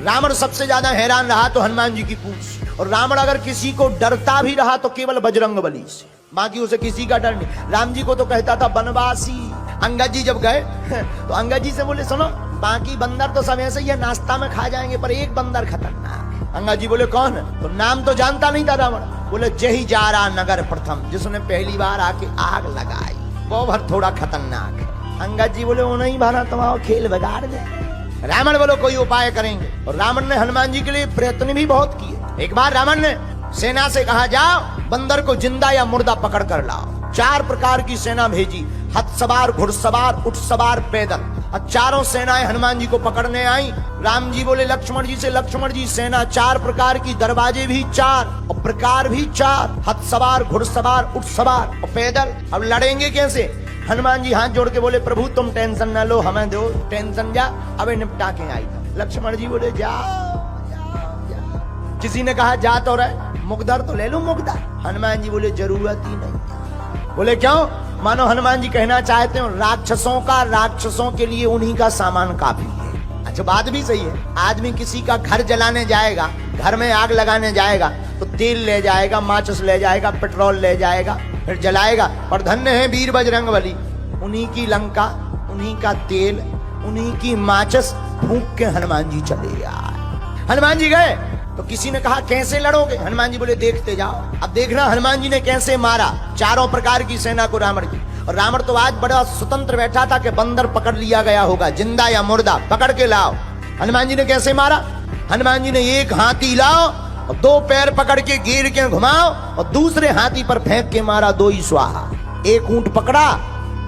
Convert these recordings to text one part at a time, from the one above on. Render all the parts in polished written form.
रावण सबसे ज्यादा हैरान रहा तो हनुमान जी की पूंछ, और रावण अगर किसी को डरता भी रहा तो केवल बजरंग बली से, बाकी उसे किसी का डर नहीं। राम जी को तो कहता था बनवासी। अंगद जी जब गए तो अंगद जी से बोले सुनो, बाकी बंदर तो सब ऐसे ही नाश्ता में खा जाएंगे, पर एक बंदर खतरनाक। अंगद जी बोले कौन है? तो नाम तो जानता नहीं था रावण। बोले जही जा रहा नगर प्रथम, जिसने पहली बार आके आग लगाई, वो भर थोड़ा खतरनाक है। अंगद जी बोले वो नहीं भाना, तुम्हारा खेल बिगाड़ दे। रावण बोलो कोई उपाय करेंगे, और रावण ने हनुमान जी के लिए प्रयत्न भी बहुत किए। एक बार रावण ने सेना से कहा जाओ बंदर को जिंदा या मुर्दा पकड़ कर लाओ। 4 प्रकार की सेना भेजी, हथ सवार, घुड़सवार, ऊंट सवार, पैदल, और चारों सेनाएं हनुमान जी को पकड़ने आई। राम जी बोले लक्ष्मण जी से, लक्ष्मण जी सेना 4 प्रकार की, दरवाजे भी 4 और प्रकार भी 4, हथ सवार, घुड़सवार, ऊंट सवार और पैदल। अब लड़ेंगे कैसे? हनुमान जी हाथ जोड़ के बोले प्रभु तुम टेंशन न लो, हमें दो टेंशन, जा अबे निपटा के आई। लक्ष्मण जी बोले जा। किसी ने कहा जा तो रहे, मुकदर तो ले लो मुकदर। हनुमान जी बोले जरूरत ही नहीं। बोले क्यों? मानो हनुमान जी कहना चाहते हो राक्षसों के लिए उन्हीं का सामान काफी है। अच्छा बात भी सही है। आदमी किसी का घर जलाने जाएगा, घर में आग लगाने जाएगा तो तेल ले जाएगा, माचिस ले जाएगा, पेट्रोल ले जाएगा, फिर जलाएगा। पर धन्य है वीर बजरंग बली, उन्हीं की लंका, उन्हीं का तेल, उन्हीं की माचिस फूंक के हनुमान जी चले आए। हनुमान जी गए तो किसी ने कहा कैसे लड़ोगे? हनुमान जी बोले देखते जाओ। अब देखना हनुमान जी ने कैसे मारा 4 प्रकार की सेना को रावण की। और रावण तो आज बड़ा स्वतंत्र बैठा था कि बंदर पकड़ लिया गया होगा, जिंदा या मुर्दा पकड़ के लाओ। हनुमान जी ने कैसे मारा? हनुमान जी ने एक हाथी लाओ और 2 पैर पकड़ के घेर के घुमाओ और दूसरे हाथी पर फेंक के मारा, 2 ही स्वाहा। एक ऊंट पकड़ा,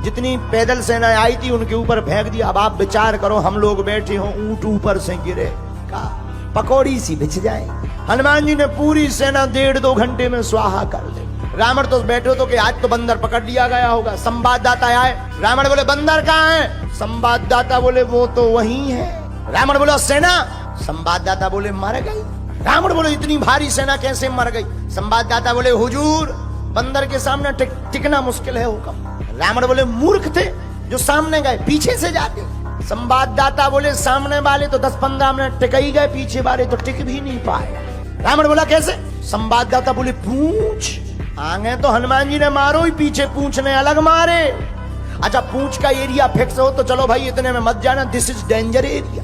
जितनी पैदल सेना आई थी उनके ऊपर फेंक दिया। अब आप विचार करो, हम लोग बैठे हो, ऊंट ऊपर से गिरे, का पकौड़ी सी बिछ जाए। हनुमान जी ने पूरी सेना 1.5-2 घंटे में स्वाहा कर दी। रावण तो बैठे तो कि आज तो बंदर पकड़ लिया गया होगा। संवाददाता आए, रावण बोले बंदर कहाँ है? संवाददाता बोले वो तो वहीं है। रावण बोला सेना? संवाददाता बोले मर गई। रावण बोले इतनी भारी सेना कैसे मर गई? संवाददाता बोले हुजूर बंदर के सामने टिकना मुश्किल है हुक्म। रावण बोले मूर्ख थे जो सामने गए, पीछे से जाते। संवाददाता बोले सामने वाले तो 10-15 मिनट टिक ही गए, पीछे वाले तो टिक भी नहीं पाए। रावण बोला कैसे? संवाददाता बोले पूंछ, आगे तो हनुमान जी ने मारो ही, पीछे पूंछ ने अलग मारे। अच्छा पूंछ का एरिया फिक्स हो तो चलो भाई इतने में मत जाना, दिस इज डेंजर एरिया।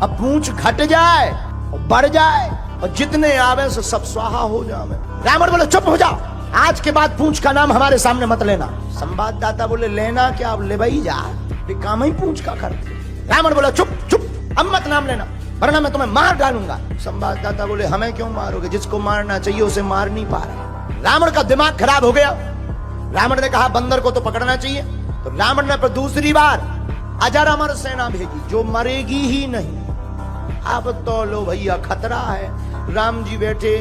अब पूंछ घट जाए और बढ़ जाए और जितने आवे से सब स्वाहा हो जावे। रावण बोले चुप हो जाओ, आज के बाद पूंछ का नाम हमारे सामने मत लेना। संवाददाता बोले लेना क्या? अब ले भाई जा, काम ही पूंछ का करते। रावण बोला चुप चुप, अब मत नाम लेना वरना मैं तुम्हें मार डालूंगा। संवाददाता बोले हमें क्यों मारोगे? जिसको मारना चाहिए उसे मार नहीं पा रहे। रावण का दिमाग खराब हो गया। रावण ने कहा बंदर को तो पकड़ना चाहिए, तो रावण ने पर दूसरी बार अजर अमर सेना भेजी जो मरेगी ही नहीं। अब तो लो भैया खतरा है। राम जी बैठे,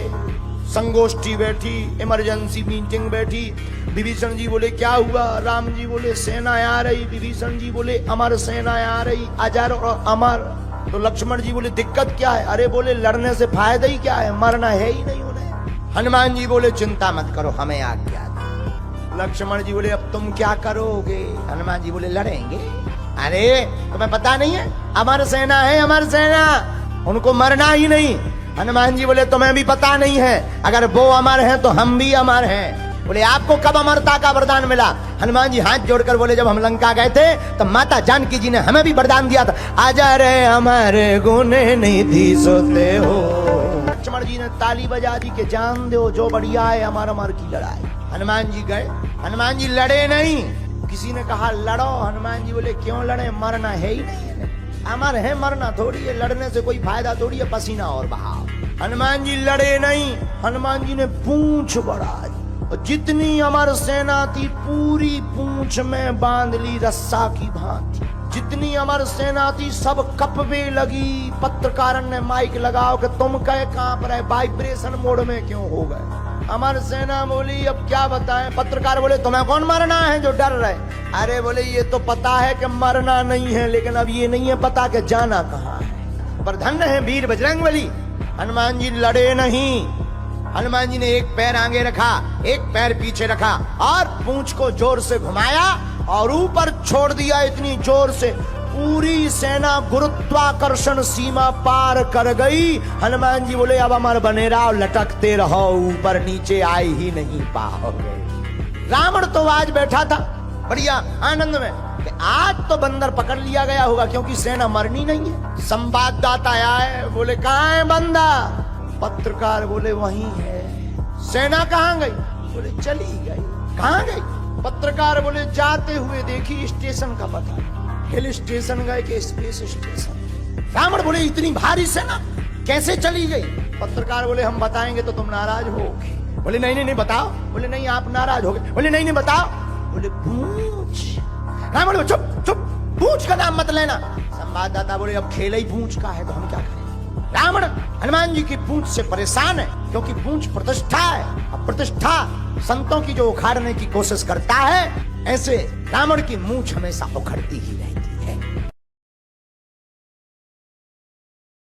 संगोष्ठी बैठी, इमरजेंसी मीटिंग बैठी। विभीषण जी बोले क्या हुआ? राम जी बोले सेना आ रही। विभीषण जी बोले अमर सेना आ रही, अजर और अमर। तो लक्ष्मण जी बोले दिक्कत क्या है? अरे बोले लड़ने से फायदा ही क्या है, मरना है ही नहीं उन्हें। हनुमान जी बोले चिंता मत करो, हमें आज्ञा दो। लक्ष्मण जी बोले अब तुम क्या करोगे? हनुमान जी बोले लड़ेंगे। अरे तुम्हें पता नहीं है, अमर सेना है, अमर सेना, उनको मरना ही नहीं। हनुमान जी बोले तुम्हें भी पता नहीं है, अगर वो अमर है तो हम भी अमर हैं। बोले आपको कब अमरता का वरदान मिला? हनुमान जी हाथ जोड़कर बोले जब हम लंका गए थे तो माता जानकी जी ने हमें भी वरदान दिया था, अजर अमर गुण निधि सोते हो। लक्ष्मण जी ने ताली बजा दी कि जान दो जो बढ़िया है अमर अमर की लड़ाई। हनुमान जी गए, हनुमान जी लड़े नहीं। किसी ने कहा लड़ो, हनुमान जी बोले क्यों लड़े, मरना है ही नहीं, अमर है, मरना थोड़ी है, लड़ने से कोई फायदा थोड़ी है, पसीना और बहाओ। हनुमान जी लड़े नहीं। हनुमान जी ने पूंछ बढ़ाई और जितनी अमर सेना थी पूरी पूंछ में बांध ली रस्सा की भांति। जितनी अमर सेना थी सब कपवे लगी। पत्रकार ने माइक लगाओ कि तुम कहे कांप रहे, वाइब्रेशन मोड में क्यों हो गए? अमर सेना बोली अब क्या बताएं। पत्रकार बोले तुम्हें कौन मरना है जो डर रहे? अरे बोले ये तो पता है कि मरना नहीं है, लेकिन अब ये नहीं है पता कि जाना कहाँ है। पर धन्य है वीर बजरंगबली, हनुमान जी लड़े नहीं। हनुमान जी ने एक पैर आगे रखा, एक पैर पीछे रखा और पूंछ को जोर से घुमाया और ऊपर छोड़ दिया इतनी जोर से पूरी सेना गुरुत्वाकर्षण सीमा पार कर गई। हनुमान जी बोले अब अमर बनेरा और लटकते रहो, ऊपर नीचे आए ही नहीं पाओगे। रावण तो आज बैठा था बढ़िया आनंद में कि आज तो बंदर पकड़ लिया गया होगा, क्योंकि सेना मरनी नहीं है। संवाददाता आए, बोले कहाँ है बंदा? पत्रकार बोले वहीं है। सेना कहाँ गई? बोले चली गई। कहाँ गई? पत्रकार बोले जाते हुए देखी, स्टेशन का पता, हिल स्टेशन गए कि स्पेस स्टेशन। रावण बोले इतनी भारी सेना कैसे चली गई? पत्रकार बोले हम बताएंगे तो तुम नाराज होगे। बोले नहीं नहीं नहीं बताओ। बोले नहीं आप नाराज होगे। बोले नहीं नहीं बताओ। बोले पूछ। रावण बोले चुप चुप, पूछ का नाम मत लेना। संवाददाता बोले अब खेल ही पूछ का है तो हम क्या करें? रावण हनुमान जी की पूंछ से परेशान है, क्योंकि पूंछ प्रतिष्ठा है। अब प्रतिष्ठा संतों की जो उखाड़ने की कोशिश करता है, ऐसे रावण की मूंछ हमेशा उखड़ती ही है।